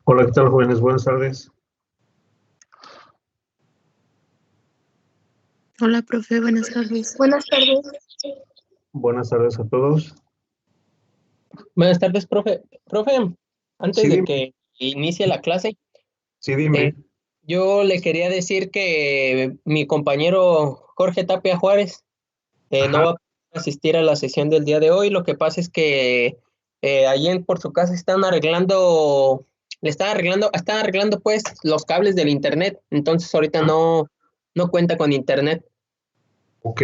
Hola, ¿qué tal, jóvenes? Buenas tardes. Hola, profe, buenas tardes. Buenas tardes. Buenas tardes a todos. Buenas tardes, profe. Profe, antes Sí, de dime. que inicie la clase, Sí, dime. yo le quería decir que mi compañero Jorge Tapia Juárez no Ajá. va a poder asistir a la sesión del día de hoy. Lo que pasa es que por su casa están arreglando pues los cables del internet. Entonces ahorita Ah, no cuenta con internet. ok,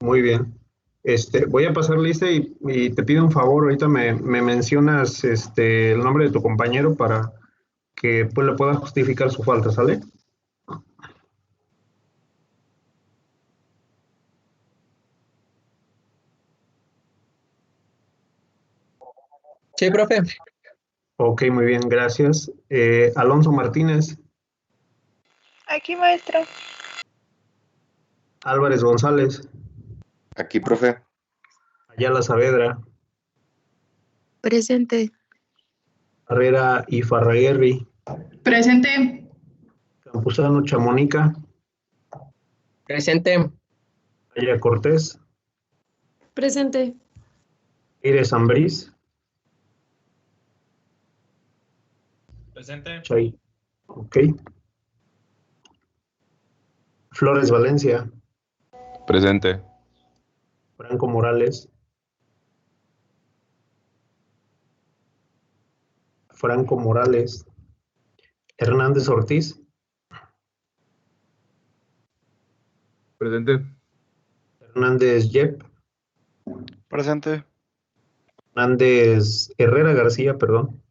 muy bien. Voy a pasar lista y te pido un favor, ahorita me mencionas el nombre de tu compañero para que pues le pueda justificar su falta, ¿sale? Sí, profe. Ok, muy bien, gracias. Alonso Martínez, Aquí, maestro. Álvarez González, Aquí, profe. Ayala Saavedra, Presente. Herrera Ifarraguirri, Presente. Campuzano Chamonica, Presente. Aya Cortés, Presente. Iris Ambriz, Presente. Chay. Ok. Flores Valencia, Presente. Franco Morales, Franco Morales, Hernández Ortiz, Presente. Hernández Yep, Presente. Hernández Herrera García, perdón,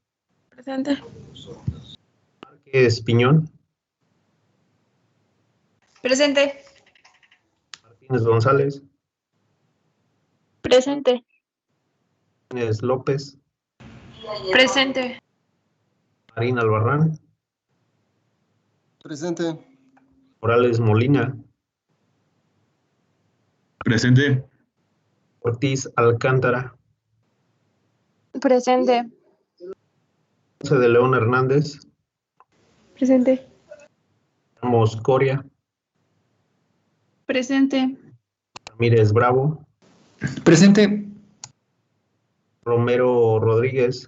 Presente. Márquez Piñón, Presente. Martínez González, Presente. Martínez López, Presente. Marín Albarrán, Presente. Morales Molina, Presente. Ortiz Alcántara, Presente. José de León Hernández, Presente. Ramos Coria, Presente. Ramírez Bravo, Presente. Romero Rodríguez,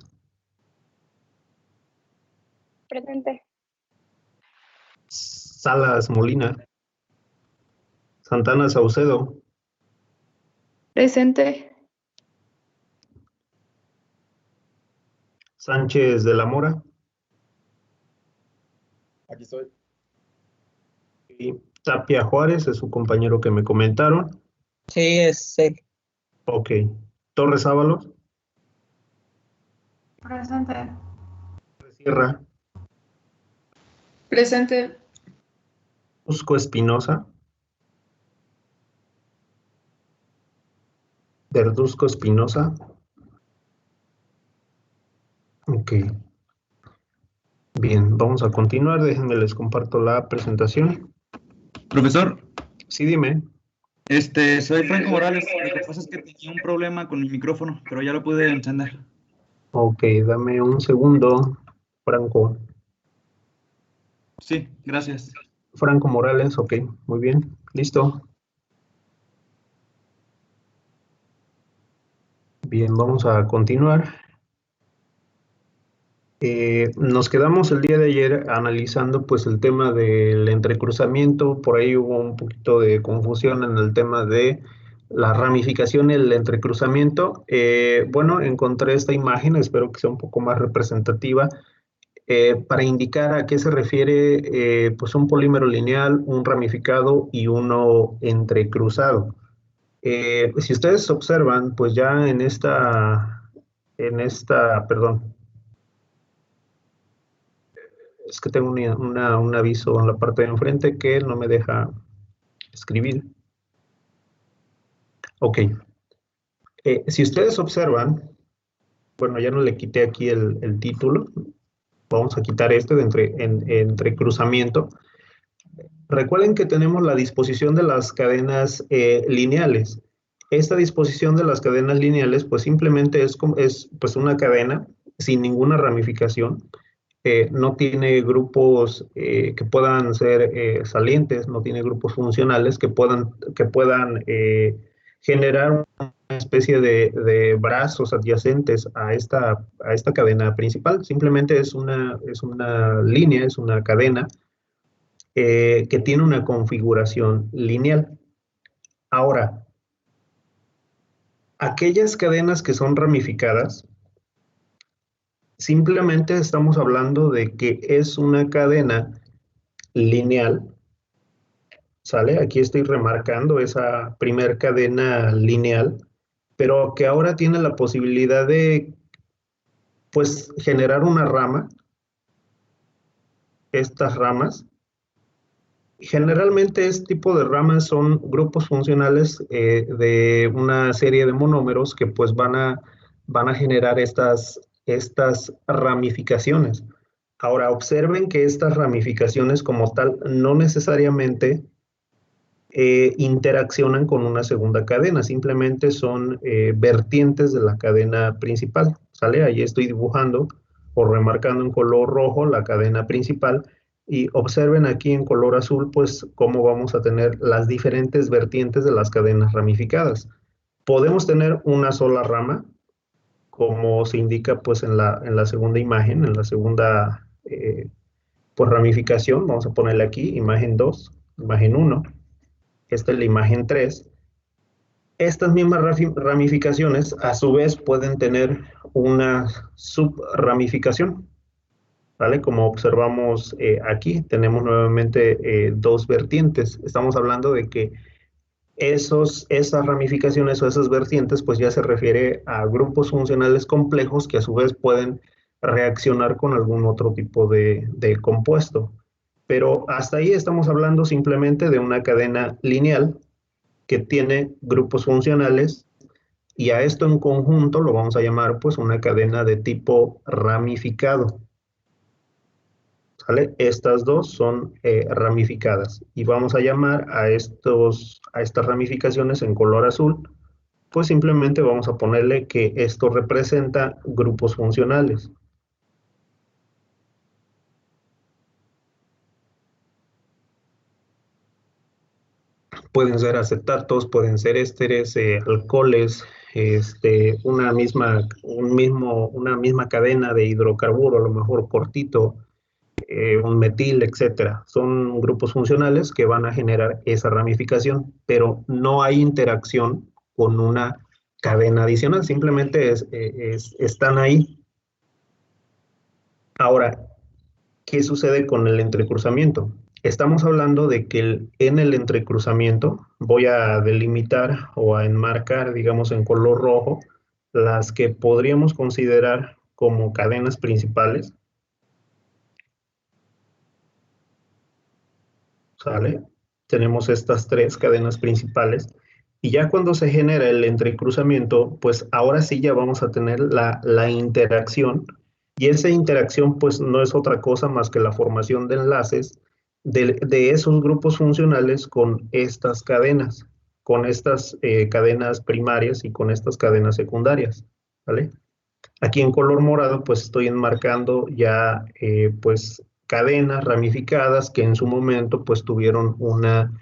Presente. Salas Molina, Santana Saucedo, Presente. Sánchez de la Mora Aquí estoy. y Tapia Juárez, es su compañero que me comentaron. Sí, es él. Ok. Torres Ábalos, Presente. Sierra, Presente. Cusco Espinosa, Verduzco Espinosa. Ok. Bien, vamos a continuar. Déjenme les comparto la presentación. Profesor, Sí, dime. soy Franco Morales. Lo que pasa es que tenía un problema con mi micrófono, pero ya lo pude encender. Ok, dame un segundo. Franco. Sí, gracias. Franco Morales, ok, muy bien. Listo. Bien, vamos a continuar. Nos quedamos el día de ayer analizando pues el tema del entrecruzamiento. Por ahí hubo un poquito de confusión en el tema de la ramificación y el entrecruzamiento. Bueno, encontré esta imagen, espero que sea un poco más representativa, para indicar a qué se refiere pues un polímero lineal, un ramificado y uno entrecruzado. Si ustedes observan, pues ya perdón, es que tengo un aviso en la parte de enfrente que no me deja escribir. Ok. Si ustedes observan, bueno, ya no le quité aquí el título. Vamos a quitar este de entrecruzamiento. Recuerden que tenemos la disposición de las cadenas lineales. Esta disposición de las cadenas lineales, pues simplemente es pues una cadena sin ninguna ramificación. No tiene grupos que puedan ser salientes, no tiene grupos funcionales que puedan generar una especie de brazos adyacentes a esta cadena principal. Simplemente es una línea, es una cadena que tiene una configuración lineal. Ahora, aquellas cadenas que son ramificadas, simplemente estamos hablando de que es una cadena lineal, ¿sale? Aquí estoy remarcando esa primer cadena lineal, pero que ahora tiene la posibilidad de, pues, generar una rama, estas ramas. Generalmente este tipo de ramas son grupos funcionales de una serie de monómeros que pues van a generar estas ramificaciones. Ahora, observen que estas ramificaciones como tal no necesariamente interaccionan con una segunda cadena, simplemente son vertientes de la cadena principal, ¿sale? Ahí estoy dibujando o remarcando en color rojo la cadena principal y observen aquí en color azul, pues, cómo vamos a tener las diferentes vertientes de las cadenas ramificadas. Podemos tener una sola rama, como se indica, pues, en la segunda imagen, en la segunda, pues, ramificación. Vamos a ponerle aquí, imagen 2, imagen 1. Esta es la imagen 3. Estas mismas ramificaciones, a su vez, pueden tener una subramificación, ¿vale? Como observamos aquí, tenemos nuevamente dos vertientes. Estamos hablando de que esas ramificaciones o esas vertientes, pues ya se refiere a grupos funcionales complejos que a su vez pueden reaccionar con algún otro tipo de compuesto. Pero hasta ahí estamos hablando simplemente de una cadena lineal que tiene grupos funcionales y a esto en conjunto lo vamos a llamar pues una cadena de tipo ramificado. ¿Sale? Estas dos son ramificadas y vamos a llamar a estas ramificaciones en color azul, pues simplemente vamos a ponerle que esto representa grupos funcionales. Pueden ser acetatos, pueden ser ésteres, alcoholes, una misma cadena de hidrocarburo, a lo mejor cortito, un metil, etcétera. Son grupos funcionales que van a generar esa ramificación, pero no hay interacción con una cadena adicional, simplemente están ahí. Ahora, ¿qué sucede con el entrecruzamiento? Estamos hablando de que en el entrecruzamiento voy a delimitar o a enmarcar, digamos, en color rojo, las que podríamos considerar como cadenas principales. ¿Sale? Tenemos estas tres cadenas principales. Y ya cuando se genera el entrecruzamiento, pues ahora sí ya vamos a tener la interacción. Y esa interacción pues no es otra cosa más que la formación de enlaces de esos grupos funcionales con estas cadenas cadenas primarias y con estas cadenas secundarias, ¿vale? Aquí en color morado pues estoy enmarcando ya pues cadenas ramificadas que en su momento pues tuvieron una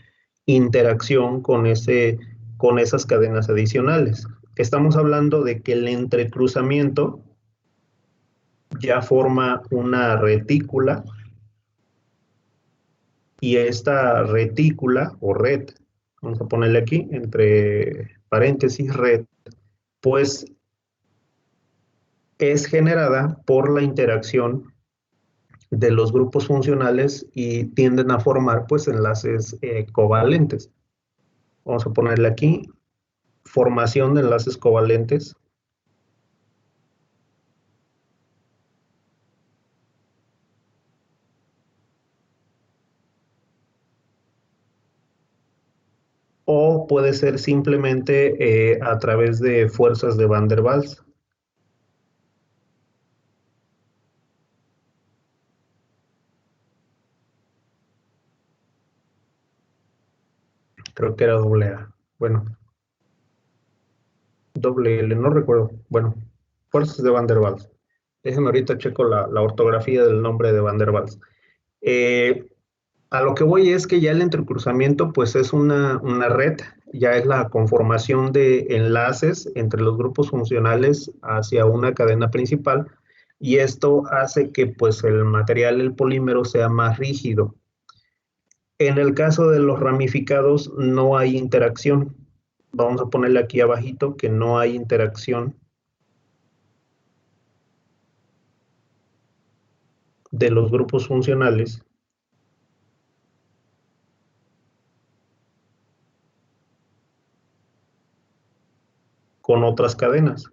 interacción con esas cadenas adicionales. Estamos hablando de que el entrecruzamiento ya forma una retícula y esta retícula o red, vamos a ponerle aquí entre paréntesis red, pues es generada por la interacción de los grupos funcionales y tienden a formar pues enlaces covalentes. Vamos a ponerle aquí formación de enlaces covalentes. O puede ser simplemente a través de fuerzas de Van der Waals. Creo que era doble A. Bueno, doble L, no recuerdo. Bueno, fuerzas de Van der Waals. Déjenme ahorita checo la ortografía del nombre de Van der Waals. A lo que voy es que ya el entrecruzamiento pues es una red, ya es la conformación de enlaces entre los grupos funcionales hacia una cadena principal, y esto hace que pues el material, el polímero, sea más rígido. En el caso de los ramificados no hay interacción. Vamos a ponerle aquí abajito que no hay interacción de los grupos funcionales con otras cadenas.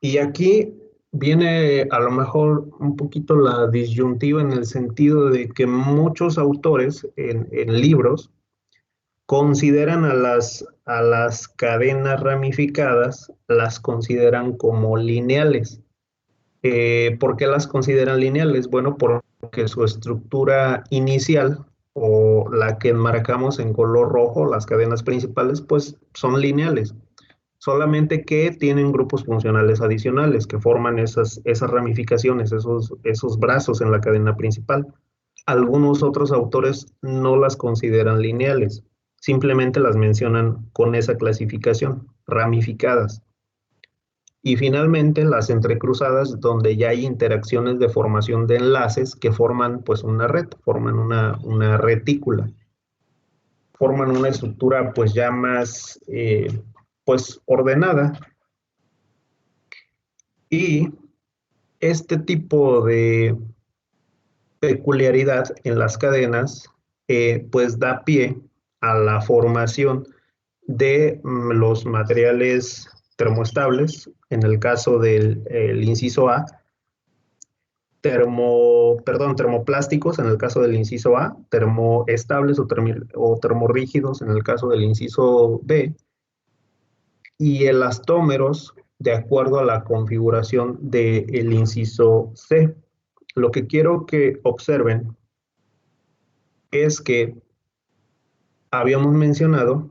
Y aquí viene a lo mejor un poquito la disyuntiva en el sentido de que muchos autores en libros consideran a las cadenas ramificadas, las consideran como lineales. ¿Por qué las consideran lineales? Bueno, porque su estructura inicial, o la que enmarcamos en color rojo, las cadenas principales, pues son lineales. Solamente que tienen grupos funcionales adicionales que forman esas ramificaciones, esos brazos en la cadena principal. Algunos otros autores no las consideran lineales, simplemente las mencionan con esa clasificación, ramificadas. Y finalmente las entrecruzadas, donde ya hay interacciones de formación de enlaces que forman pues una red, forman una retícula, forman una estructura pues ya más pues ordenada. Y este tipo de peculiaridad en las cadenas pues da pie a la formación de los materiales termoestables, en el caso del inciso A, termoplásticos en el caso del inciso A, termoestables o termorrígidos en el caso del inciso B, y elastómeros de acuerdo a la configuración del inciso C. Lo que quiero que observen es que habíamos mencionado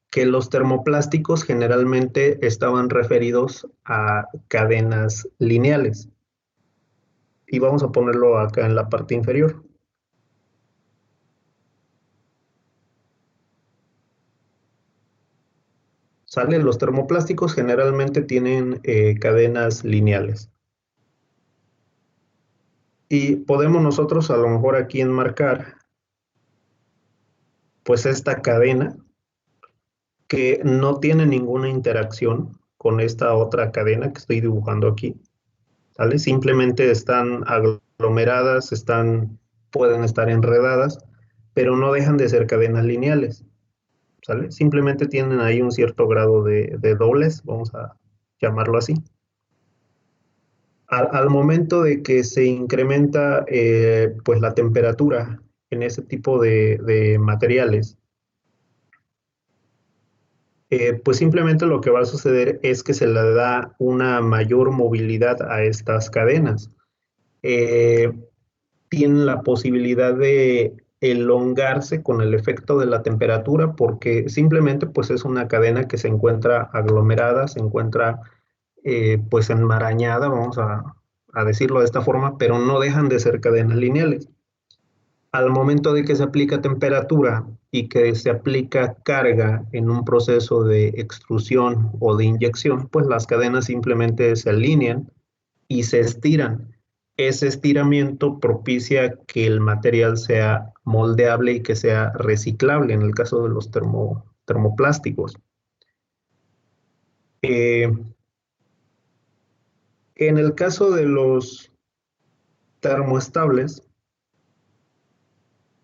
que los termoplásticos generalmente estaban referidos a cadenas lineales. Y vamos a ponerlo acá en la parte inferior. ¿Sale? Los termoplásticos generalmente tienen cadenas lineales. Y podemos nosotros a lo mejor aquí enmarcar pues esta cadena que no tiene ninguna interacción con esta otra cadena que estoy dibujando aquí. ¿Sale? Simplemente están aglomeradas, pueden estar enredadas, pero no dejan de ser cadenas lineales. ¿Sale? Simplemente tienen ahí un cierto grado de doblez, vamos a llamarlo así. Al momento de que se incrementa pues la temperatura en ese tipo de materiales, pues simplemente lo que va a suceder es que se le da una mayor movilidad a estas cadenas. Tienen la posibilidad de elongarse con el efecto de la temperatura, porque simplemente pues es una cadena que se encuentra aglomerada, se encuentra pues enmarañada, vamos a decirlo de esta forma, pero no dejan de ser cadenas lineales. Al momento de que se aplica temperatura y que se aplica carga en un proceso de extrusión o de inyección, pues las cadenas simplemente se alinean y se estiran. Ese estiramiento propicia que el material sea moldeable y que sea reciclable en el caso de los termoplásticos. En el caso de los termoestables,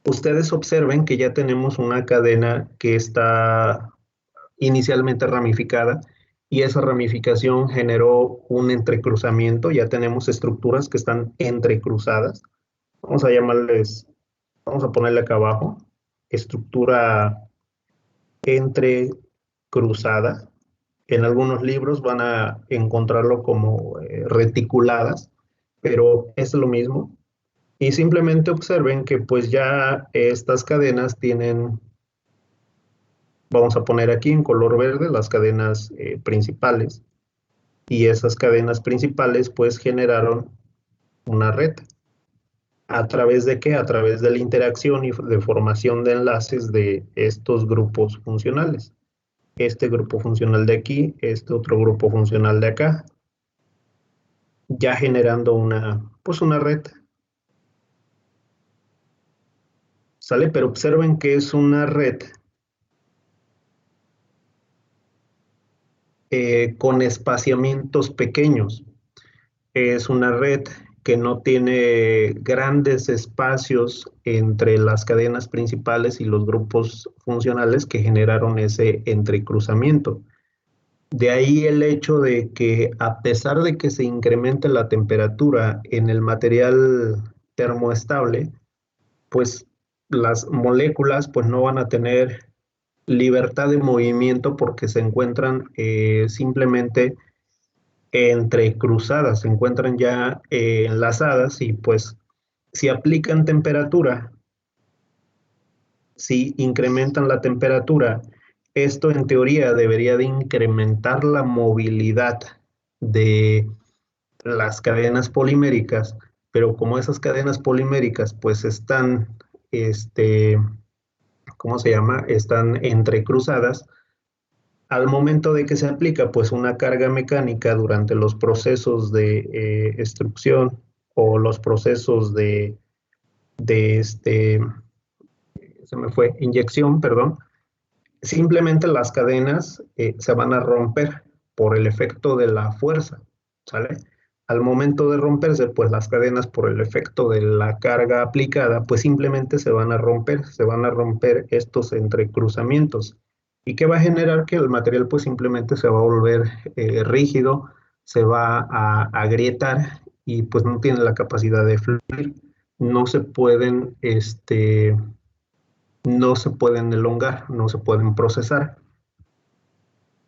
ustedes observen que ya tenemos una cadena que está inicialmente ramificada, y esa ramificación generó un entrecruzamiento. Ya tenemos estructuras que están entrecruzadas. Vamos a ponerle acá abajo, estructura entrecruzada. En algunos libros van a encontrarlo como reticuladas, pero es lo mismo. Y simplemente observen que pues ya estas cadenas tienen, vamos a poner aquí en color verde las cadenas principales. Y esas cadenas principales pues generaron una red. ¿A través de qué? A través de la interacción y de formación de enlaces de estos grupos funcionales. Este grupo funcional de aquí, este otro grupo funcional de acá, ya generando pues una red. ¿Sale? Pero observen que es una red con espaciamientos pequeños. Es una red que no tiene grandes espacios entre las cadenas principales y los grupos funcionales que generaron ese entrecruzamiento. De ahí el hecho de que a pesar de que se incremente la temperatura en el material termoestable, pues las moléculas pues no van a tener libertad de movimiento porque se encuentran simplemente entrecruzadas, se encuentran ya enlazadas y pues si aplican temperatura, si incrementan la temperatura, esto en teoría debería de incrementar la movilidad de las cadenas poliméricas, pero como esas cadenas poliméricas pues están, ¿cómo se llama? Están entrecruzadas. Al momento de que se aplica pues una carga mecánica durante los procesos de extrusión o los procesos de se me fue, inyección, perdón, simplemente las cadenas se van a romper por el efecto de la fuerza, ¿sale? Al momento de romperse, pues las cadenas por el efecto de la carga aplicada, pues simplemente se van a romper estos entrecruzamientos. ¿Y qué va a generar? Que el material pues simplemente se va a volver rígido, se va a agrietar y pues no tiene la capacidad de fluir. No se pueden, no se pueden elongar, no se pueden procesar.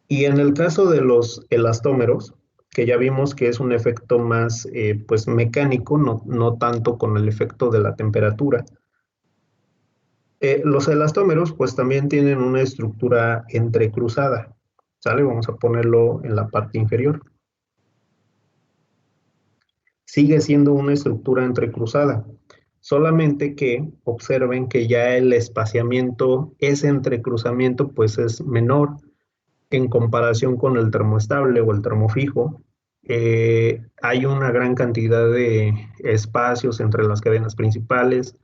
Y en el caso de los elastómeros, que ya vimos que es un efecto más pues mecánico, no tanto con el efecto de la temperatura. Los elastómeros pues también tienen una estructura entrecruzada, ¿sale? Vamos a ponerlo en la parte inferior. Sigue siendo una estructura entrecruzada, solamente que observen que ya el espaciamiento, ese entrecruzamiento pues es menor en comparación con el termoestable o el termofijo. Hay una gran cantidad de espacios entre las cadenas principales,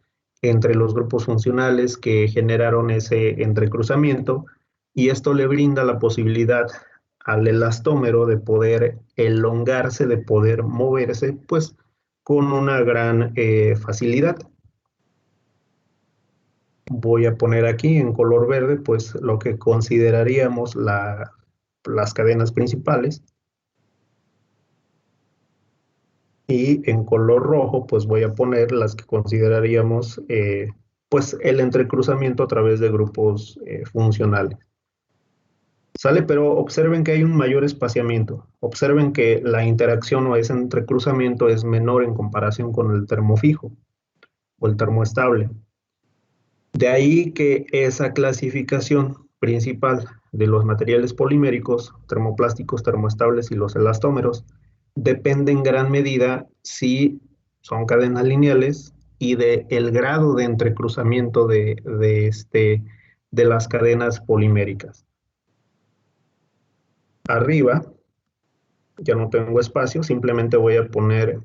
entre los grupos funcionales que generaron ese entrecruzamiento, y esto le brinda la posibilidad al elastómero de poder elongarse, de poder moverse, pues con una gran facilidad. Voy a poner aquí en color verde, pues lo que consideraríamos las cadenas principales. Y en color rojo, pues voy a poner las que consideraríamos, pues el entrecruzamiento a través de grupos funcionales. ¿Sale? Pero observen que hay un mayor espaciamiento. Observen que la interacción o ese entrecruzamiento es menor en comparación con el termofijo o el termoestable. De ahí que esa clasificación principal de los materiales poliméricos, termoplásticos, termoestables y los elastómeros, depende en gran medida si son cadenas lineales y del grado de entrecruzamiento de las cadenas poliméricas. Arriba, ya no tengo espacio, simplemente voy a poner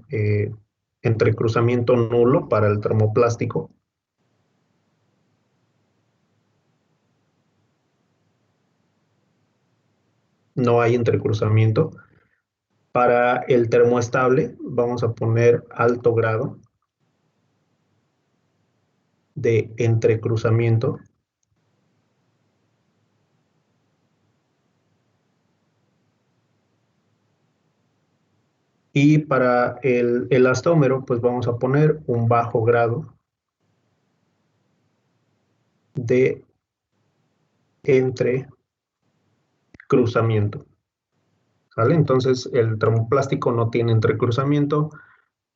entrecruzamiento nulo para el termoplástico. No hay entrecruzamiento. Para el termoestable vamos a poner alto grado de entrecruzamiento. Y para el elastómero, pues vamos a poner un bajo grado de entrecruzamiento. ¿Sale? Entonces el termoplástico no tiene entrecruzamiento,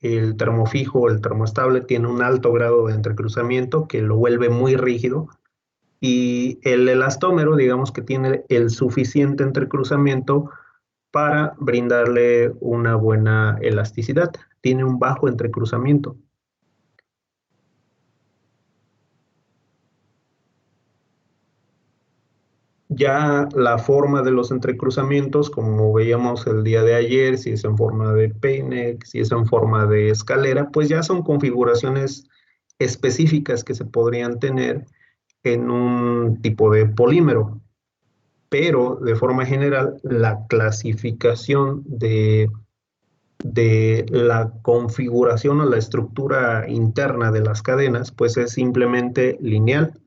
el termofijo o el termoestable tiene un alto grado de entrecruzamiento que lo vuelve muy rígido, y el elastómero, digamos que tiene el suficiente entrecruzamiento para brindarle una buena elasticidad. Tiene un bajo entrecruzamiento. Ya la forma de los entrecruzamientos, como veíamos el día de ayer, si es en forma de peine, si es en forma de escalera, pues ya son configuraciones específicas que se podrían tener en un tipo de polímero. Pero de forma general, la clasificación de la configuración o la estructura interna de las cadenas, pues es simplemente lineal,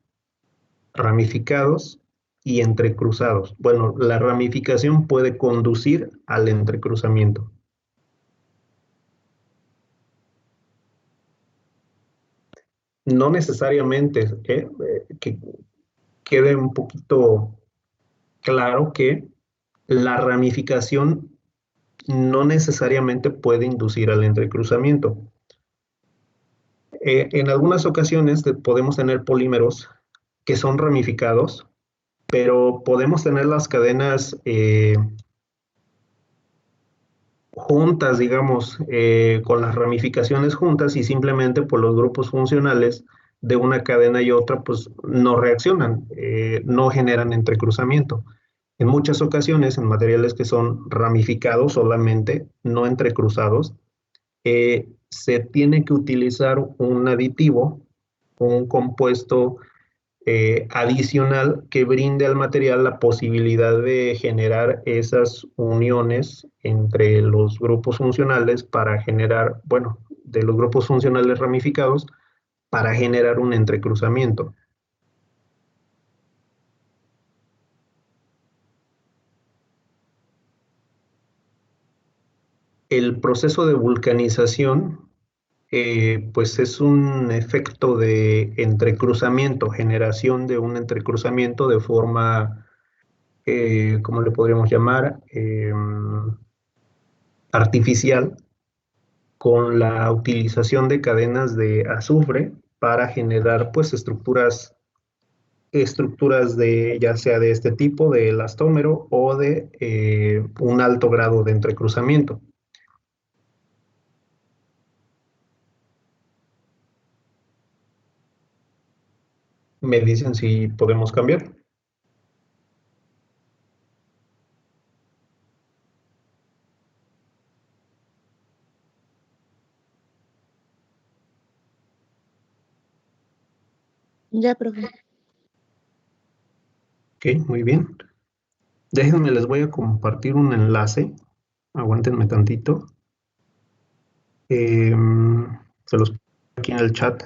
ramificados y entrecruzados. Bueno, la ramificación puede conducir al entrecruzamiento. No necesariamente, que quede un poquito claro que la ramificación no necesariamente puede inducir al entrecruzamiento. En algunas ocasiones podemos tener polímeros que son ramificados, pero podemos tener las cadenas juntas, digamos, con las ramificaciones juntas, y simplemente por los grupos funcionales de una cadena y otra pues no reaccionan, no generan entrecruzamiento. En muchas ocasiones, en materiales que son ramificados solamente, no entrecruzados, se tiene que utilizar un aditivo, un compuesto adicional que brinde al material la posibilidad de generar esas uniones entre los grupos funcionales para generar, bueno, de los grupos funcionales ramificados, para generar un entrecruzamiento. El proceso de vulcanización, pues es un efecto de entrecruzamiento, generación de un entrecruzamiento de forma, ¿cómo le podríamos llamar? Artificial, con la utilización de cadenas de azufre para generar pues estructuras de, ya sea de este tipo, de elastómero, o de un alto grado de entrecruzamiento. Me dicen si podemos cambiar. Ya, profe. Ok, muy bien. Déjenme, les voy a compartir un enlace. Aguántenme tantito. Se los pongo aquí en el chat.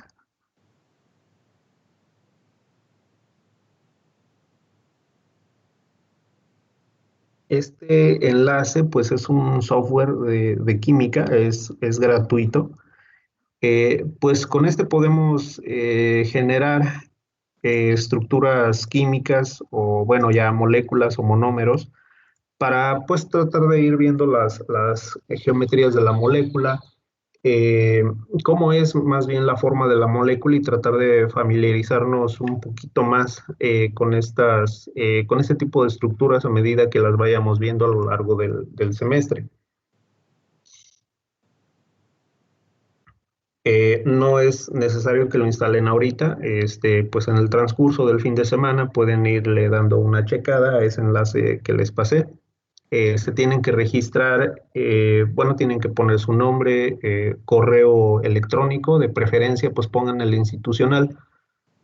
Este enlace pues es un software de química, es gratuito. Pues con este podemos generar estructuras químicas, o bueno, ya moléculas o monómeros, para pues tratar de ir viendo las geometrías de la molécula, eh, cómo es más bien la forma de la molécula, y tratar de familiarizarnos un poquito más con con este tipo de estructuras a medida que las vayamos viendo a lo largo del semestre. No es necesario que lo instalen ahorita, pues en el transcurso del fin de semana pueden irle dando una checada a ese enlace que les pasé. Se tienen que registrar, bueno, tienen que poner su nombre, correo electrónico, de preferencia pues pongan el institucional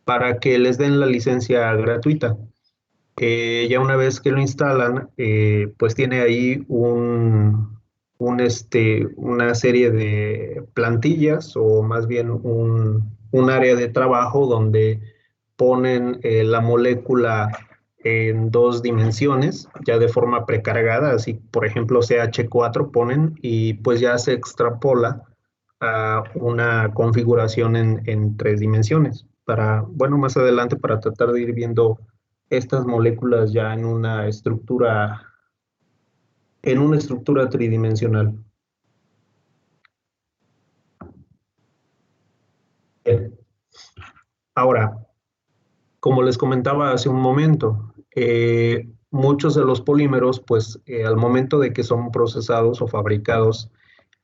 para que les den la licencia gratuita. Ya una vez que lo instalan, pues tiene ahí una serie de plantillas, o más bien un área de trabajo donde ponen la molécula en 2 dimensiones, ya de forma precargada, así por ejemplo CH4 ponen, y pues ya se extrapola a una configuración en 3 dimensiones, para, bueno, más adelante para tratar de ir viendo estas moléculas ya en una estructura tridimensional. Ahora, como les comentaba hace un momento, muchos de los polímeros, pues al momento de que son procesados o fabricados,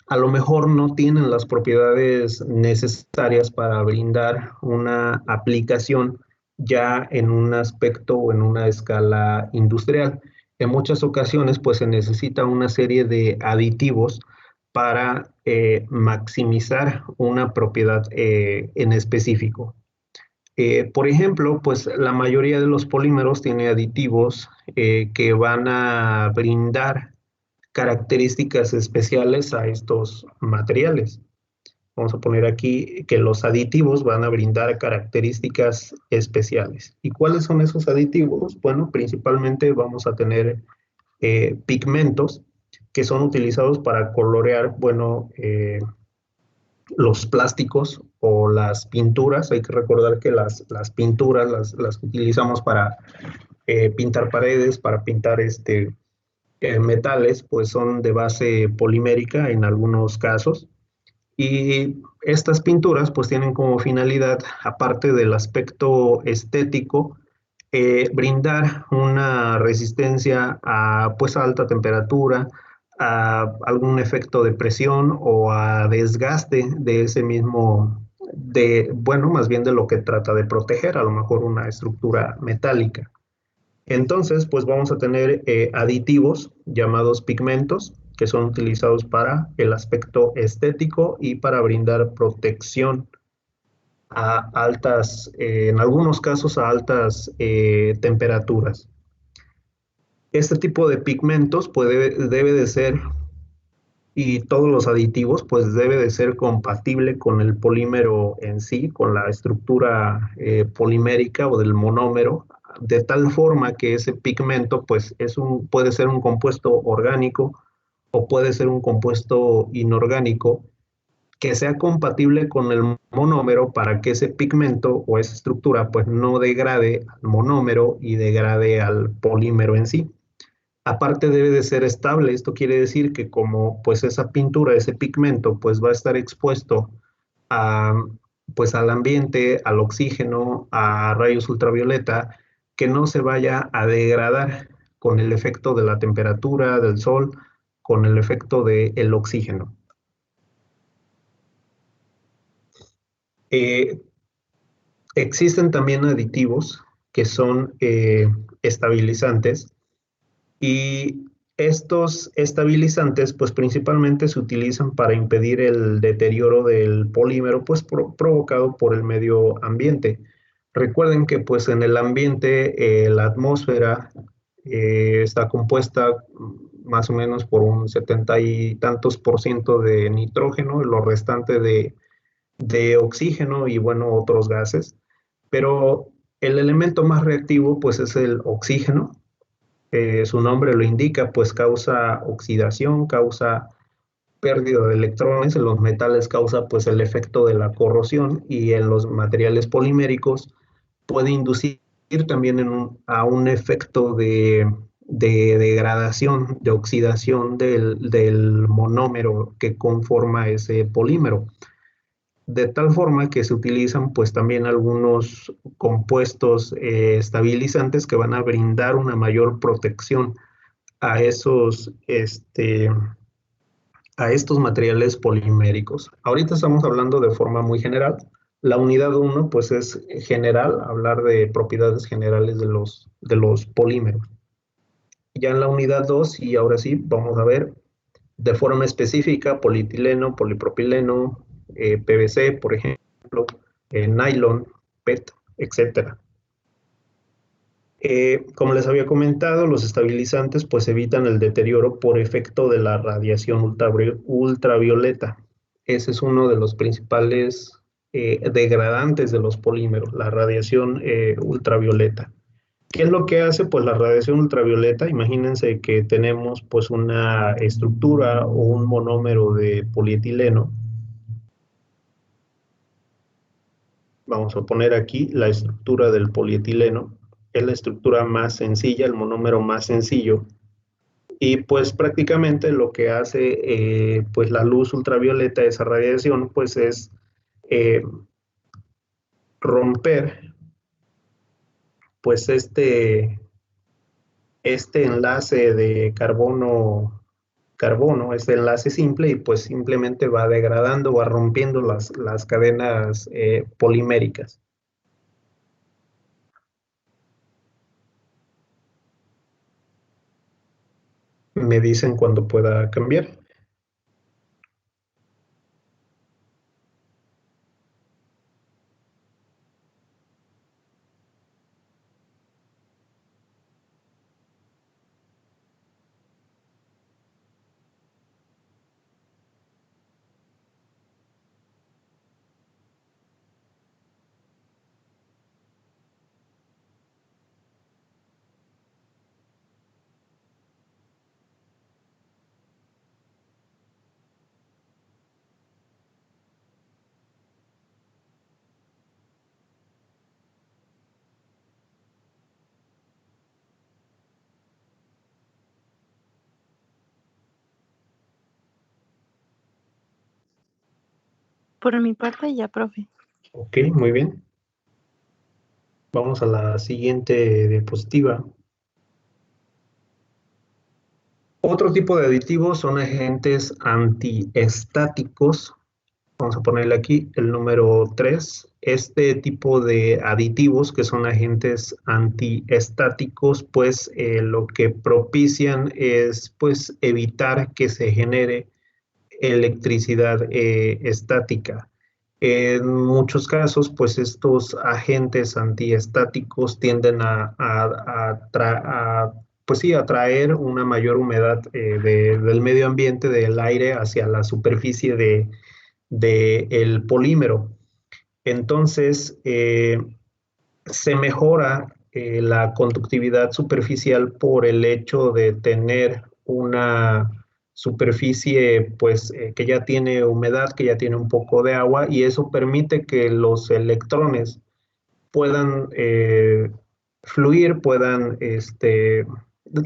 a lo mejor no tienen las propiedades necesarias para brindar una aplicación ya en un aspecto o en una escala industrial. En muchas ocasiones, pues se necesita una serie de aditivos para maximizar una propiedad en específico. Por ejemplo, pues la mayoría de los polímeros tiene aditivos que van a brindar características especiales a estos materiales. Vamos a poner aquí que los aditivos van a brindar características especiales. ¿Y cuáles son esos aditivos? Bueno, principalmente vamos a tener pigmentos que son utilizados para colorear, bueno, los plásticos o las pinturas. Hay que recordar que las pinturas las utilizamos para pintar paredes, para pintar metales, pues son de base polimérica en algunos casos. Y estas pinturas pues tienen como finalidad, aparte del aspecto estético, brindar una resistencia a pues a alta temperatura, a algún efecto de presión o a desgaste de ese mismo, bueno, más bien de lo que trata de proteger, a lo mejor una estructura metálica. Entonces, pues vamos a tener aditivos llamados pigmentos, que son utilizados para el aspecto estético y para brindar protección a altas, en algunos casos a altas temperaturas. Este tipo de pigmentos debe de ser, y todos los aditivos, pues debe de ser compatible con el polímero en sí, con la estructura polimérica o del monómero, de tal forma que ese pigmento pues puede ser un compuesto orgánico o puede ser un compuesto inorgánico que sea compatible con el monómero para que ese pigmento o esa estructura pues no degrade al monómero y degrade al polímero en sí. Aparte debe de ser estable, esto quiere decir que como pues esa pintura, ese pigmento pues va a estar expuesto a, pues al ambiente, al oxígeno, a rayos ultravioleta, que no se vaya a degradar con el efecto de la temperatura, del sol, con el efecto del oxígeno. Existen también aditivos que son estabilizantes, y estos estabilizantes pues principalmente se utilizan para impedir el deterioro del polímero pues provocado por el medio ambiente. Recuerden que pues en el ambiente la atmósfera está compuesta más o menos por un 70 y tantos % de nitrógeno, y lo restante de oxígeno y bueno, otros gases. Pero el elemento más reactivo pues es el oxígeno. Su nombre lo indica, pues causa oxidación, causa pérdida de electrones, en los metales causa pues el efecto de la corrosión, y en los materiales poliméricos puede inducir también a un efecto de degradación, de oxidación del monómero que conforma ese polímero. De tal forma que se utilizan pues también algunos compuestos estabilizantes que van a brindar una mayor protección a estos materiales poliméricos. Ahorita estamos hablando de forma muy general. La unidad 1 pues es general, hablar de propiedades generales de los polímeros. Ya en la unidad 2, y ahora sí, vamos a ver de forma específica polietileno, polipropileno, PVC, por ejemplo, nylon, PET, etc. Como les había comentado, los estabilizantes pues evitan el deterioro por efecto de la radiación ultravioleta. Ese es uno de los principales degradantes de los polímeros, la radiación ultravioleta. ¿Qué es lo que hace? Pues la radiación ultravioleta, imagínense que tenemos pues una estructura o un monómero de polietileno. Vamos a poner aquí la estructura del polietileno. Es la estructura más sencilla, el monómero más sencillo. Y pues prácticamente lo que hace pues la luz ultravioleta, esa radiación, pues es romper pues este enlace de carbono, este enlace simple, y pues simplemente va degradando, va rompiendo las cadenas poliméricas. Me dicen cuando pueda cambiar. Por mi parte ya, profe. Ok, muy bien. Vamos a la siguiente diapositiva. Otro tipo de aditivos son agentes antiestáticos. Vamos a ponerle aquí el número 3. Este tipo de aditivos, que son agentes antiestáticos, pues lo que propician es pues evitar que se genere electricidad estática. En muchos casos, pues estos agentes antiestáticos tienden pues sí, atraer una mayor humedad del medio ambiente, del aire, hacia la superficie del polímero. Entonces, se mejora la conductividad superficial por el hecho de tener una superficie pues que ya tiene humedad, que ya tiene un poco de agua, y eso permite que los electrones puedan fluir, puedan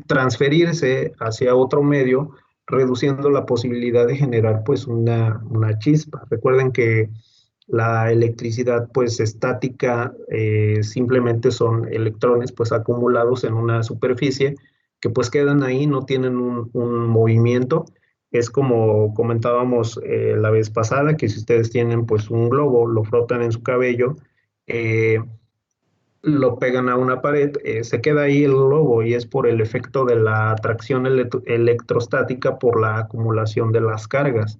transferirse hacia otro medio, reduciendo la posibilidad de generar pues una chispa. Recuerden que la electricidad pues estática simplemente son electrones pues acumulados en una superficie que pues quedan ahí, no tienen un movimiento. Es como comentábamos la vez pasada, que si ustedes tienen pues un globo, lo frotan en su cabello, lo pegan a una pared, se queda ahí el globo, y es por el efecto de la atracción electrostática por la acumulación de las cargas.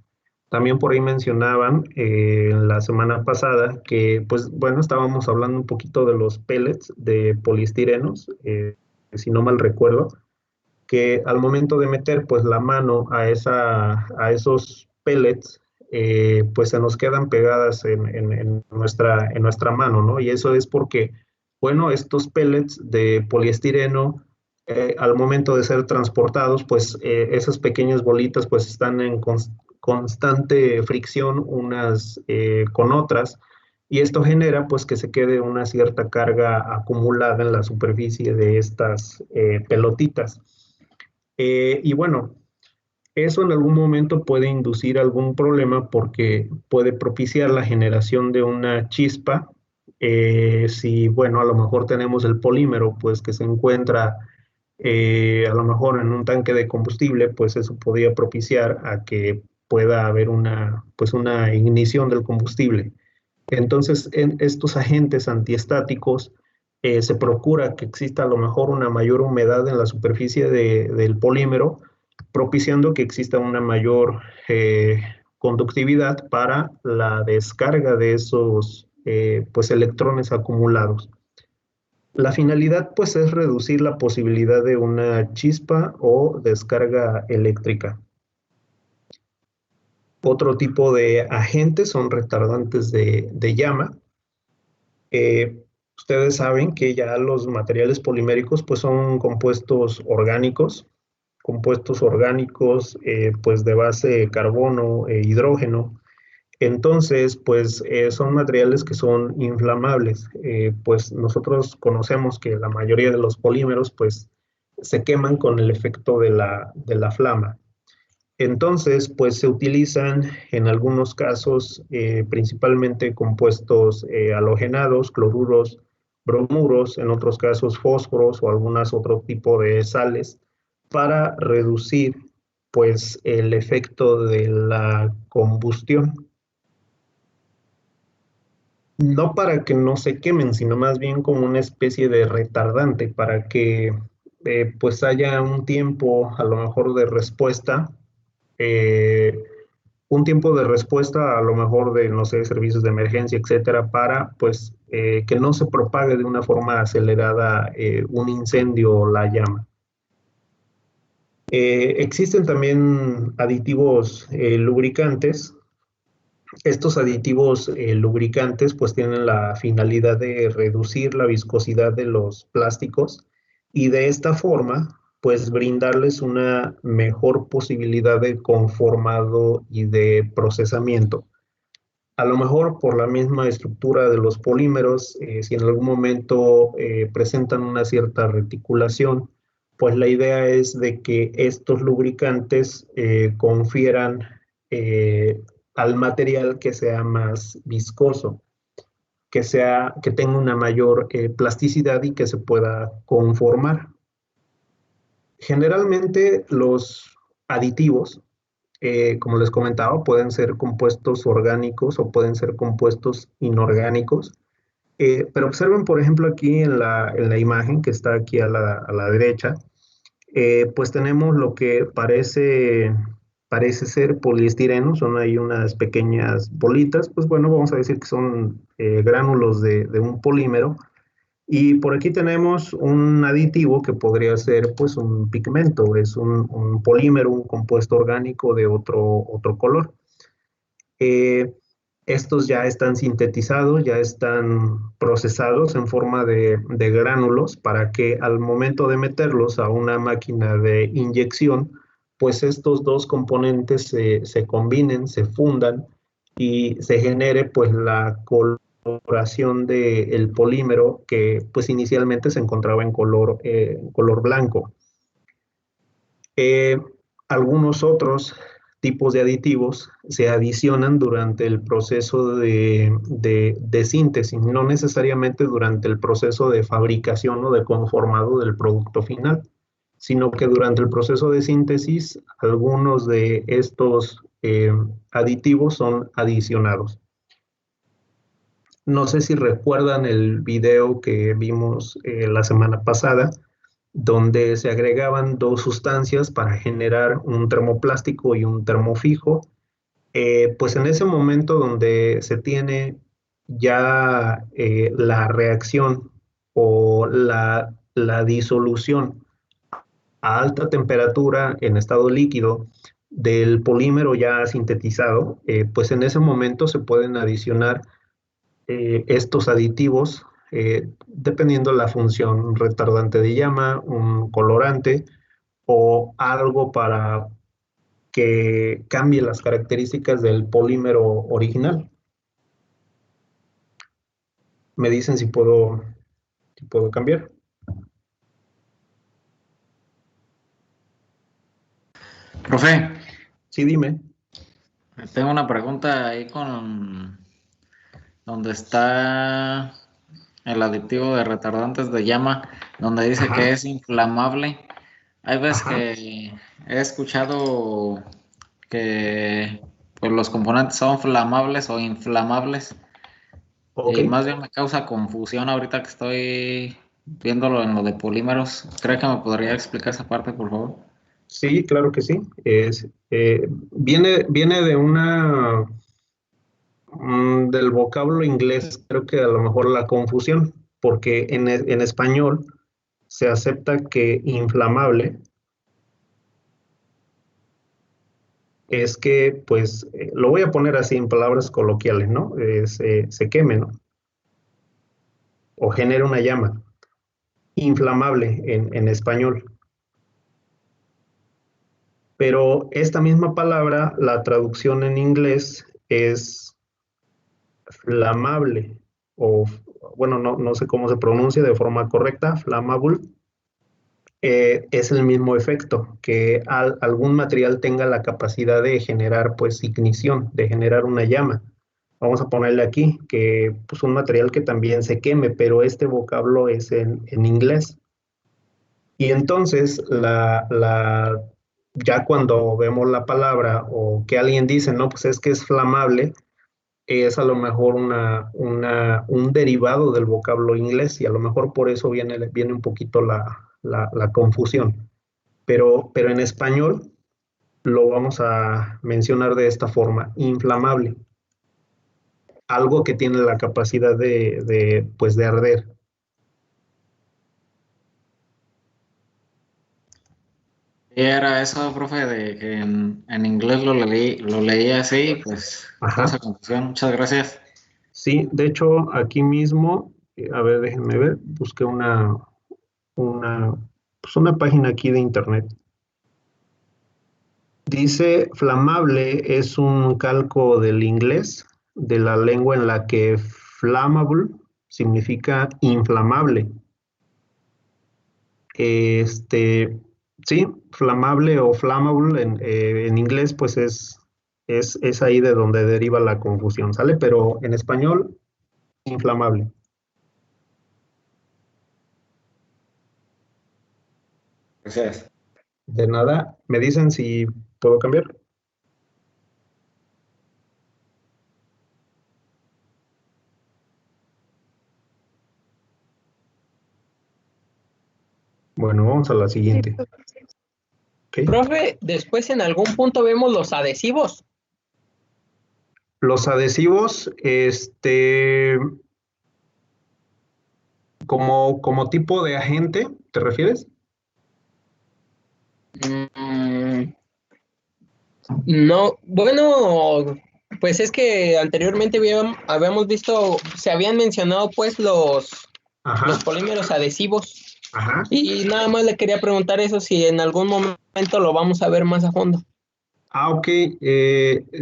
También por ahí mencionaban la semana pasada que, pues bueno, estábamos hablando un poquito de los pellets de poliestirenos, si no mal recuerdo, que al momento de meter pues la mano a esos pellets, pues se nos quedan pegadas en nuestra mano, ¿no? Y eso es porque, bueno, estos pellets de poliestireno, al momento de ser transportados, pues esas pequeñas bolitas pues están en constante fricción unas con otras, y esto genera pues que se quede una cierta carga acumulada en la superficie de estas pelotitas. Y bueno, eso en algún momento puede inducir algún problema porque puede propiciar la generación de una chispa. Si, bueno, a lo mejor tenemos el polímero, pues que se encuentra a lo mejor en un tanque de combustible, pues eso podría propiciar a que pueda haber pues una ignición del combustible. Entonces, en estos agentes antiestáticos se procura que exista a lo mejor una mayor humedad en la superficie del polímero, propiciando que exista una mayor conductividad para la descarga de esos pues electrones acumulados. La finalidad pues es reducir la posibilidad de una chispa o descarga eléctrica. Otro tipo de agentes son retardantes de llama. Ustedes saben que ya los materiales poliméricos pues son compuestos orgánicos pues de base carbono e hidrógeno. Entonces, pues son materiales que son inflamables. Pues nosotros conocemos que la mayoría de los polímeros pues se queman con el efecto de la flama. Entonces, pues se utilizan en algunos casos principalmente compuestos halogenados, cloruros, bromuros, en otros casos fósforos o algunas otro tipo de sales para reducir pues el efecto de la combustión. No para que no se quemen, sino más bien como una especie de retardante para que pues haya un tiempo a lo mejor de respuesta, eh, un tiempo de respuesta a lo mejor de, no sé, servicios de emergencia, etcétera, para pues que no se propague de una forma acelerada un incendio o la llama. Existen también aditivos lubricantes. Estos aditivos lubricantes pues tienen la finalidad de reducir la viscosidad de los plásticos y de esta forma pues brindarles una mejor posibilidad de conformado y de procesamiento. A lo mejor por la misma estructura de los polímeros, si en algún momento presentan una cierta reticulación, pues la idea es de que estos lubricantes confieran al material que sea más viscoso, que tenga una mayor plasticidad y que se pueda conformar. Generalmente los aditivos, como les comentaba, pueden ser compuestos orgánicos o pueden ser compuestos inorgánicos. Pero observen, por ejemplo, aquí en la imagen que está aquí a la derecha, pues tenemos lo que parece ser poliestireno, son ahí unas pequeñas bolitas, pues bueno, vamos a decir que son gránulos de un polímero. Y por aquí tenemos un aditivo que podría ser pues un pigmento, es un polímero, un compuesto orgánico de otro color. Eh, Estos ya están sintetizados, ya están procesados en forma de gránulos para que al momento de meterlos a una máquina de inyección, pues estos dos componentes se combinen, se fundan y se genere pues la coloración del polímero que pues inicialmente se encontraba en color blanco. Eh, Algunos otros tipos de aditivos se adicionan durante el proceso de síntesis, no necesariamente durante el proceso de fabricación o de conformado del producto final, sino que durante el proceso de síntesis algunos de estos aditivos son adicionados. No sé si recuerdan el video que vimos la semana pasada, donde se agregaban dos sustancias para generar un termoplástico y un termofijo. Pues en ese momento donde se tiene ya la reacción o la disolución a alta temperatura en estado líquido del polímero ya sintetizado, pues en ese momento se pueden adicionar estos aditivos dependiendo la función, un retardante de llama, un colorante o algo para que cambie las características del polímero original. Me dicen si puedo cambiar. Profe, Sí, dime. tengo una pregunta ahí con donde está el aditivo de retardantes de llama, donde dice que es inflamable. Hay veces que he escuchado que pues, los componentes son flamables o inflamables. Ok. Y más bien me causa confusión ahorita que estoy viéndolo en lo de polímeros. ¿Cree que me podría explicar esa parte, por favor? Sí, claro que sí. Viene de del vocablo inglés, creo que a lo mejor la confusión, porque en español se acepta que inflamable es que, pues, lo voy a poner así en palabras coloquiales, ¿no? Se queme, ¿no? O genera una llama. Inflamable en español. Pero esta misma palabra, la traducción en inglés es flamable, o bueno, no sé cómo se pronuncia de forma correcta, flammable. es el mismo efecto, que algún material tenga la capacidad de generar pues ignición, de generar una llama. Vamos a ponerle aquí que pues un material que también se queme, pero este vocablo es en inglés. Y entonces ya cuando vemos la palabra o que alguien dice, no, pues es que es flamable, es a lo mejor un derivado del vocablo inglés y a lo mejor por eso viene un poquito la confusión. Pero en español lo vamos a mencionar de esta forma, inflamable. Algo que tiene la capacidad pues de arder. Y era eso, profe, de que en inglés lo leí así, pues Ajá. esa confusión. Muchas gracias. Sí, de hecho, aquí mismo, a ver, déjenme ver, busqué pues una página aquí de internet. Dice, flamable es un calco del inglés, de la lengua en la que flammable significa inflamable. Sí, flamable o flammable en inglés, pues es ahí de donde deriva la confusión, ¿sale? Pero en español, inflamable. Gracias. De nada, me dicen si puedo cambiar. Bueno, vamos a la siguiente. ¿Ok? Profe, después en algún punto vemos los adhesivos. Los adhesivos, como tipo de agente, ¿te refieres? No, bueno, pues es que anteriormente habíamos visto, se habían mencionado pues los Ajá, polímeros adhesivos ajá. y nada más le quería preguntar eso si en algún momento lo vamos a ver más a fondo. Ok,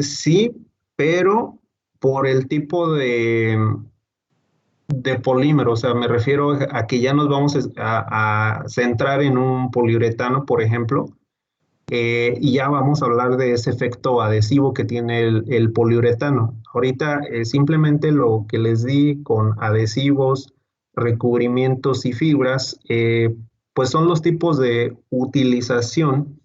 sí, pero por el tipo de polímero, o sea, me refiero a que ya nos vamos a centrar en un poliuretano, por ejemplo, y ya vamos a hablar de ese efecto adhesivo que tiene el poliuretano. Ahorita simplemente lo que les di con adhesivos, recubrimientos y fibras, pues son los tipos de utilización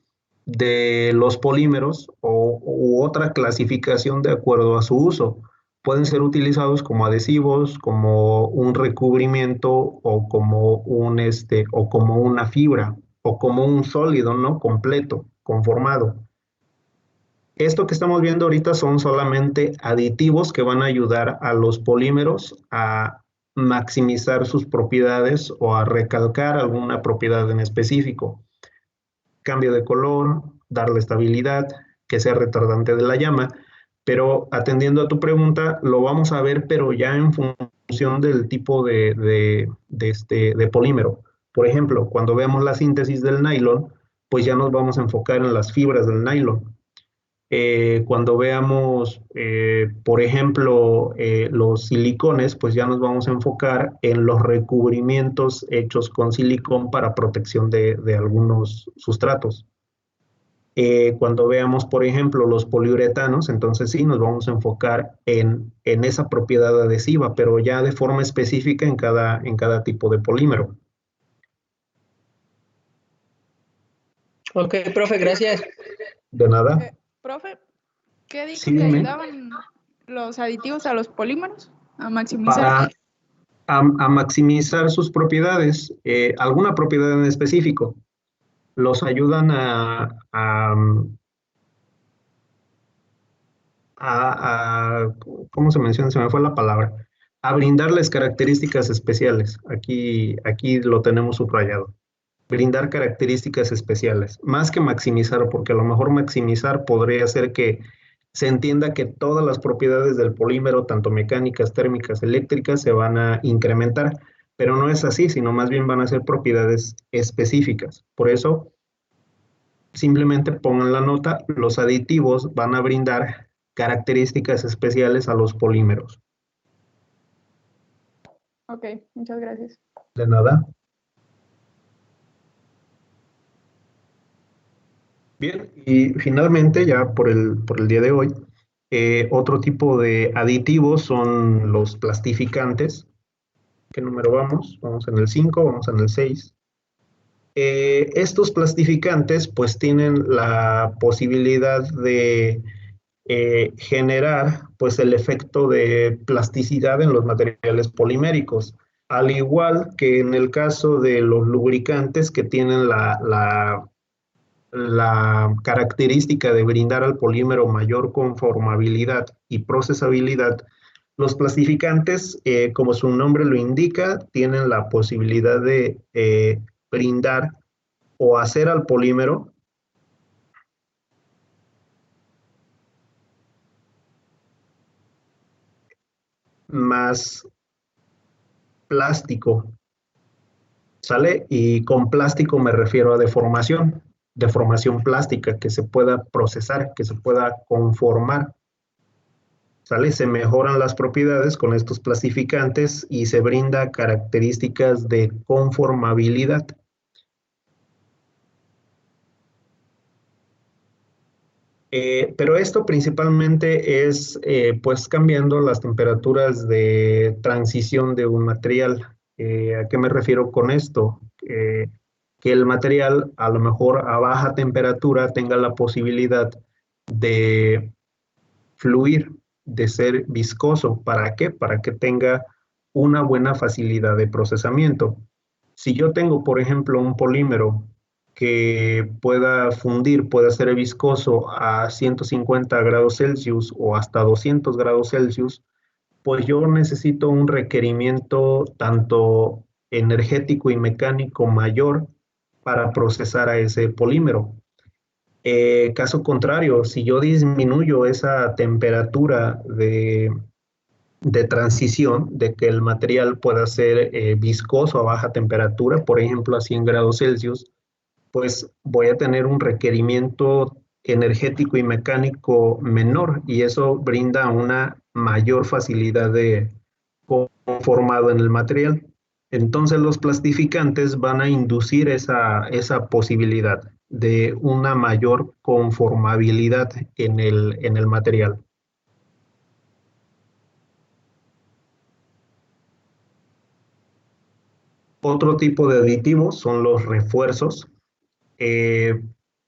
de los polímeros u otra clasificación de acuerdo a su uso. Pueden ser utilizados como adhesivos, como un recubrimiento o como una fibra o como un sólido, ¿no? Completo, conformado. Esto que estamos viendo ahorita son solamente aditivos que van a ayudar a los polímeros a maximizar sus propiedades o a recalcar alguna propiedad en específico. Cambio de color, darle estabilidad, que sea retardante de la llama, pero atendiendo a tu pregunta, lo vamos a ver, pero ya en función del tipo de polímero. Por ejemplo, cuando veamos la síntesis del nylon, pues ya nos vamos a enfocar en las fibras del nylon. Cuando veamos, por ejemplo, los silicones, pues ya nos vamos a enfocar en los recubrimientos hechos con silicón para protección de algunos sustratos. Cuando veamos, por ejemplo, los poliuretanos, entonces sí nos vamos a enfocar en esa propiedad adhesiva, pero ya de forma específica en cada tipo de polímero. Ok, profe, gracias. De nada. Profe, ¿qué dijo Sí, que dime. ayudaban los aditivos a los polímeros a maximizar? A maximizar sus propiedades, alguna propiedad en específico. Los ayudan ¿cómo se menciona? Se me fue la palabra. A brindarles características especiales. Aquí lo tenemos subrayado. Brindar características especiales. Más que maximizar, porque a lo mejor maximizar podría ser que se entienda que todas las propiedades del polímero, tanto mecánicas, térmicas, eléctricas, se van a incrementar, pero no es así, sino más bien van a ser propiedades específicas. Por eso, simplemente pongan la nota, los aditivos van a brindar características especiales a los polímeros. Ok, muchas gracias. De nada. Bien, y finalmente, ya por el día de hoy, otro tipo de aditivos son los plastificantes. ¿Qué número vamos? Vamos en el 5, vamos en el 6. Estos plastificantes pues tienen la posibilidad de generar pues el efecto de plasticidad en los materiales poliméricos, al igual que en el caso de los lubricantes que tienen la característica de brindar al polímero mayor conformabilidad y procesabilidad. Los plastificantes, como su nombre lo indica, tienen la posibilidad de brindar o hacer al polímero más plástico, ¿sale? Y con plástico me refiero a deformación plástica, que se pueda procesar, que se pueda conformar, ¿sale? Se mejoran las propiedades con estos plastificantes y se brinda características de conformabilidad. Pero esto principalmente es pues cambiando las temperaturas de transición de un material. ¿A qué me refiero con esto? Que el material a lo mejor a baja temperatura tenga la posibilidad de fluir, de ser viscoso. ¿Para qué? Para que tenga una buena facilidad de procesamiento. Si yo tengo, por ejemplo, un polímero que pueda fundir, pueda ser viscoso a 150 grados Celsius o hasta 200 grados Celsius, pues yo necesito un requerimiento tanto energético y mecánico mayor para procesar a ese polímero. Caso contrario, si yo disminuyo esa temperatura de transición, de que el material pueda ser viscoso a baja temperatura, por ejemplo a 100 grados Celsius, pues voy a tener un requerimiento energético y mecánico menor y eso brinda una mayor facilidad de conformado en el material. Entonces los plastificantes van a inducir esa posibilidad de una mayor conformabilidad en el material. Otro tipo de aditivos son los refuerzos.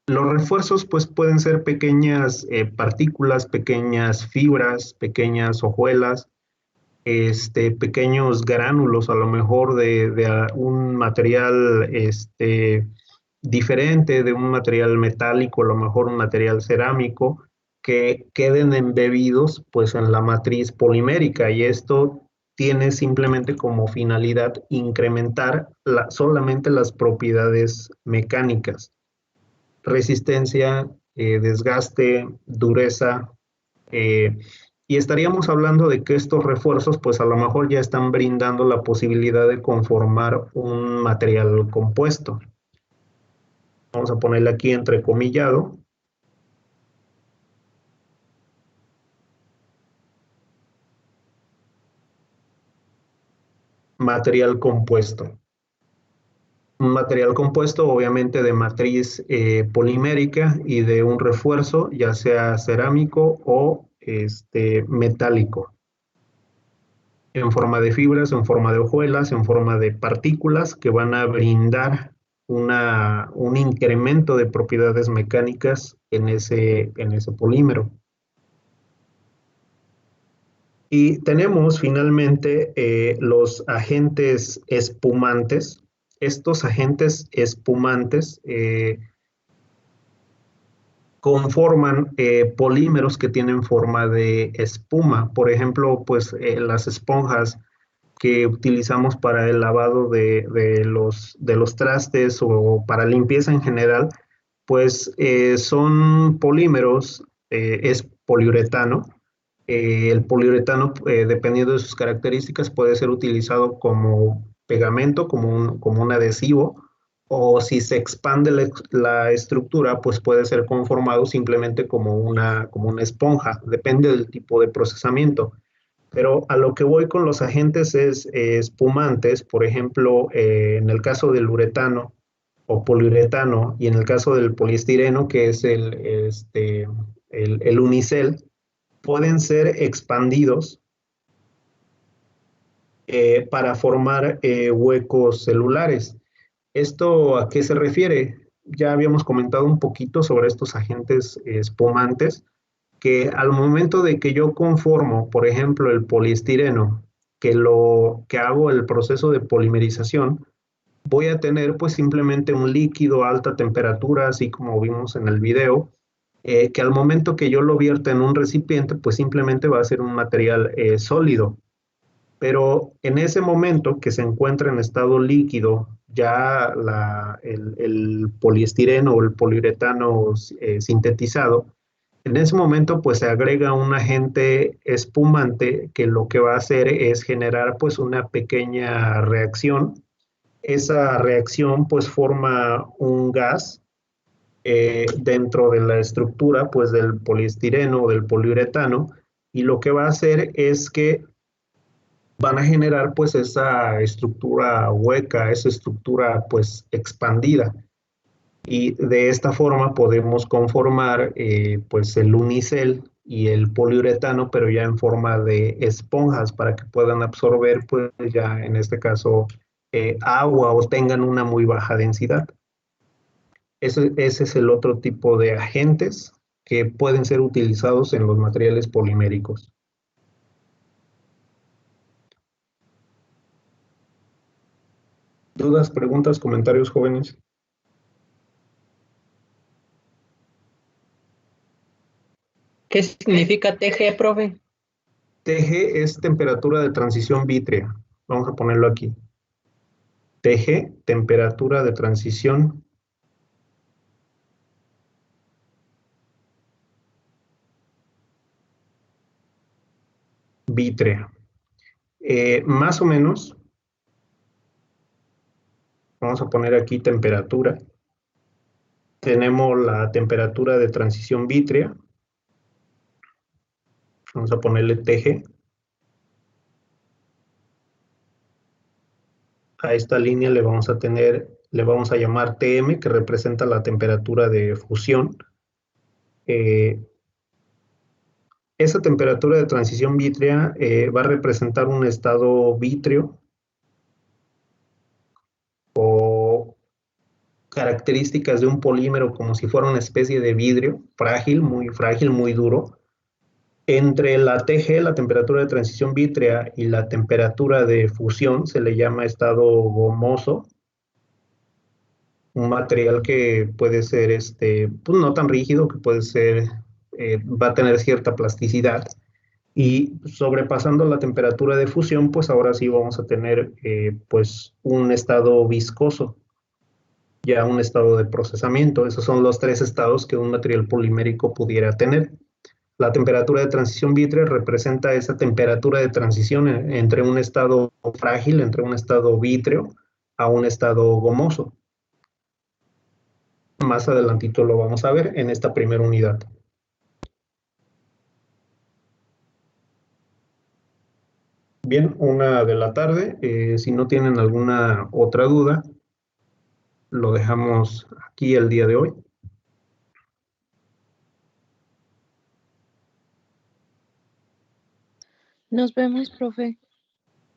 Los refuerzos pues pueden ser pequeñas partículas, pequeñas fibras, pequeñas hojuelas, pequeños gránulos a lo mejor de un material diferente, de un material metálico, a lo mejor un material cerámico, que queden embebidos pues en la matriz polimérica y esto tiene simplemente como finalidad incrementar solamente las propiedades mecánicas, resistencia, desgaste, dureza, y estaríamos hablando de que estos refuerzos pues a lo mejor ya están brindando la posibilidad de conformar un material compuesto. Vamos a ponerle aquí entrecomillado. Material compuesto. Un material compuesto obviamente de matriz polimérica y de un refuerzo, ya sea cerámico o metálico. En forma de fibras, en forma de hojuelas, en forma de partículas que van a brindar un incremento de propiedades mecánicas en ese polímero. Y tenemos finalmente los agentes espumantes. Estos agentes espumantes conforman polímeros que tienen forma de espuma. Por ejemplo, pues las esponjas que utilizamos para el lavado de los trastes o para limpieza en general, pues son polímeros, es poliuretano. El poliuretano, dependiendo de sus características, puede ser utilizado como pegamento, como un adhesivo, o si se expande la estructura, pues puede ser conformado simplemente como una esponja, depende del tipo de procesamiento. Pero a lo que voy con los agentes es espumantes, por ejemplo, en el caso del uretano o poliuretano, y en el caso del poliestireno, que es el unicel, pueden ser expandidos para formar huecos celulares. ¿Esto a qué se refiere? Ya habíamos comentado un poquito sobre estos agentes espumantes, que al momento de que yo conformo, por ejemplo, el poliestireno, que hago el proceso de polimerización, voy a tener pues simplemente un líquido a alta temperatura, así como vimos en el video, que al momento que yo lo vierta en un recipiente, pues simplemente va a ser un material sólido. Pero en ese momento que se encuentra en estado líquido, ya el poliestireno o el poliuretano sintetizado, en ese momento pues se agrega un agente espumante que lo que va a hacer es generar pues una pequeña reacción. Esa reacción pues forma un gas dentro de la estructura pues del poliestireno o del poliuretano, y lo que va a hacer es que van a generar pues esa estructura hueca, esa estructura pues expandida. Y de esta forma podemos conformar pues el unicel y el poliuretano, pero ya en forma de esponjas para que puedan absorber pues ya en este caso agua o tengan una muy baja densidad. Ese es el otro tipo de agentes que pueden ser utilizados en los materiales poliméricos. ¿Dudas, preguntas, comentarios, jóvenes? ¿Qué significa TG, profe? TG es temperatura de transición vítrea. Vamos a ponerlo aquí. TG, temperatura de transición vítrea. Más o menos, vamos a poner aquí temperatura. Tenemos la temperatura de transición vítrea. Vamos a ponerle TG. A esta línea le vamos a llamar TM, que representa la temperatura de fusión. Esa temperatura de transición vítrea va a representar un estado vítreo o características de un polímero como si fuera una especie de vidrio frágil, muy duro. Entre la TG, la temperatura de transición vítrea, y la temperatura de fusión se le llama estado gomoso. Un material que puede ser pues no tan rígido, que puede ser, va a tener cierta plasticidad. Y sobrepasando la temperatura de fusión, pues ahora sí vamos a tener pues un estado viscoso, ya un estado de procesamiento. Esos son los tres estados que un material polimérico pudiera tener. La temperatura de transición vítrea representa esa temperatura de transición entre un estado frágil, entre un estado vítreo, a un estado gomoso. Más adelantito lo vamos a ver en esta primera unidad. Bien, 1 de la tarde. Si no tienen alguna otra duda, lo dejamos aquí el día de hoy. Nos vemos, profe.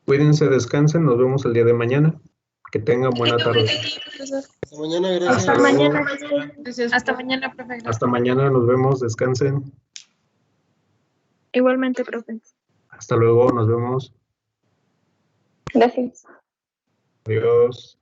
Cuídense, descansen, nos vemos el día de mañana. Que tengan buena tarde. Hasta mañana, gracias. Hasta luego. Hasta mañana, profe. Hasta mañana, nos vemos, descansen. Igualmente, profe. Hasta luego, nos vemos. Gracias. Adiós.